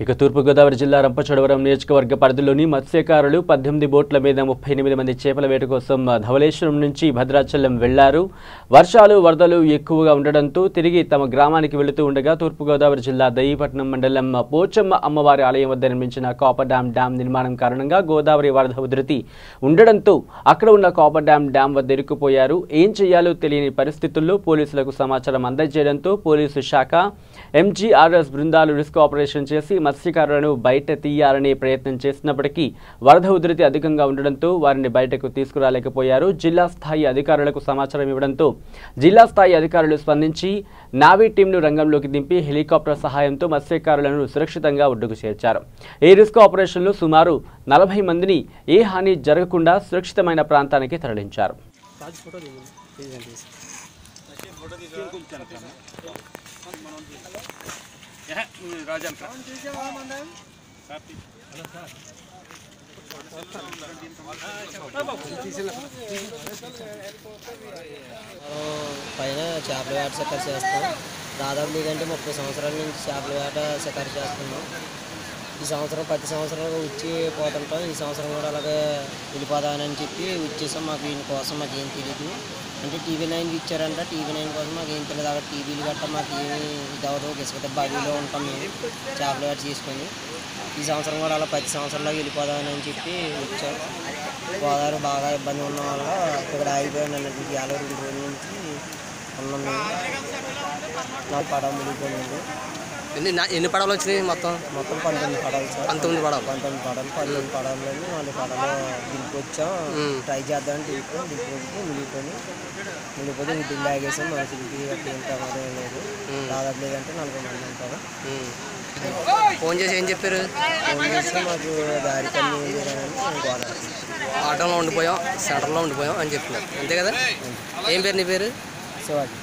ఇక తూర్పుగోదావరి జిల్లా రంపచోడవరం నియోజకవర్గ పరిధిలోని మత్స్యకారులు 18 బోట్ల మీద 38 మంది చేపల వేట కోసం ధవళేశ్వరం నుంచి భద్రాచలం వెళ్లారు. వర్షాలు వరదలు ఎక్కువగా ఉండడంతో తిరిగి తమ గ్రామానికి వెళుతూ ఉండగా తూర్పుగోదావరి జిల్లా దయ్యపట్నం మండలం పోచమ్మ అమ్మవారి ఆలయం వద్ద నిర్మించిన కాపర్ డ్యాం నిర్మాణం కారణంగా గోదావరి వరద ఉధృతి ఉండడంతో అక్కడ ఉన్న కాపర్ డ్యాం వద్ద ఇరుక్కుపోయారు. ఏం చేయాలో తెలియని పరిస్థితుల్లో పోలీసులకు సమాచారం అందజేయడంతో పోలీసు శాఖ ఎంజీఆర్ఎస్ బృందాలు రిస్క్ ఆపరేషన్ చేసి మత్స్యకారులను బయట తీయాలనే ప్రయత్నం చేసినప్పటికీ వరద ఉధృతి అధికంగా ఉండడంతో వారిని బయటకు తీసుకురాలేకపోయారు. జిల్లా స్థాయి అధికారులకు సమాచారం ఇవ్వడంతో జిల్లా స్థాయి అధికారులు స్పందించి నావీ టీంను రంగంలోకి దింపి హెలికాప్టర్ సహాయంతో మత్స్యకారులను సురక్షితంగా ఒడ్డుకు చేర్చారు. ఈ రిస్క్ ఆపరేషన్లో సుమారు 40 మందిని ఏ హాని జరగకుండా సురక్షితమైన ప్రాంతానికి తరలించారు. పైన చేపల వేట షికారు చేస్తాం. దాదాపు లేదంటే 30 సంవత్సరాల నుంచి చేపల వేట షికారు చేస్తున్నాం. ఈ సంవత్సరం ప్రతి సంవత్సరం వచ్చి పోతుంటాం. ఈ సంవత్సరం కూడా అలాగే వెళ్ళిపోదామని చెప్పి వచ్చేసాం. మాకు దీనికోసం మాకు ఏం తెలియదు. అంటే TV9 ఇచ్చారంట. TV9 కోసం మాకు ఏం తెలియదు. అక్కడ టీవీలు గట్టా మాకు ఏమి ఇది అవ్వదు. ఇసుక బావిలో ఉంటాం మేము చేపల వేట చేసుకొని. ఈ సంవత్సరం కూడా అలా 10 సంవత్సరాల్లో వెళ్ళిపోదామని చెప్పి వచ్చాం. గోదావరి బాగా ఇబ్బంది ఉన్న వల్ల ఇక్కడ ఆగిపోయాను అన్నట్టు 52 రోజుల నుంచి ఉన్నాం మేము. నాకు పడవ మునిగిపోయింది. ఎన్ని పడవలు వచ్చినాయి? మొత్తం 19 పడవలు సార్. 19 పడవలు 15 పడవలు 4 పడవలు దింపొచ్చాం. ట్రై చేద్దామని దింపుకొచ్చి మునిగిపోతే ఇంటికి లాగేసాం. మనుషులకి ఏం ప్రమాదం లేదు. దాదాపు లేదంటే 40 మంది ఉంటారు. ఫోన్ చేసి ఏం చెప్పారు? ఫోన్ చేస్తే మాకు దారి కన్నీ లేదని గోదావరి ఆటోలో ఉండిపోయాం, సెంటర్లో ఉండిపోయాం అని చెప్తున్నారు. అంతే కదా? ఏం పేరు నీ పేరు? శివాజీ.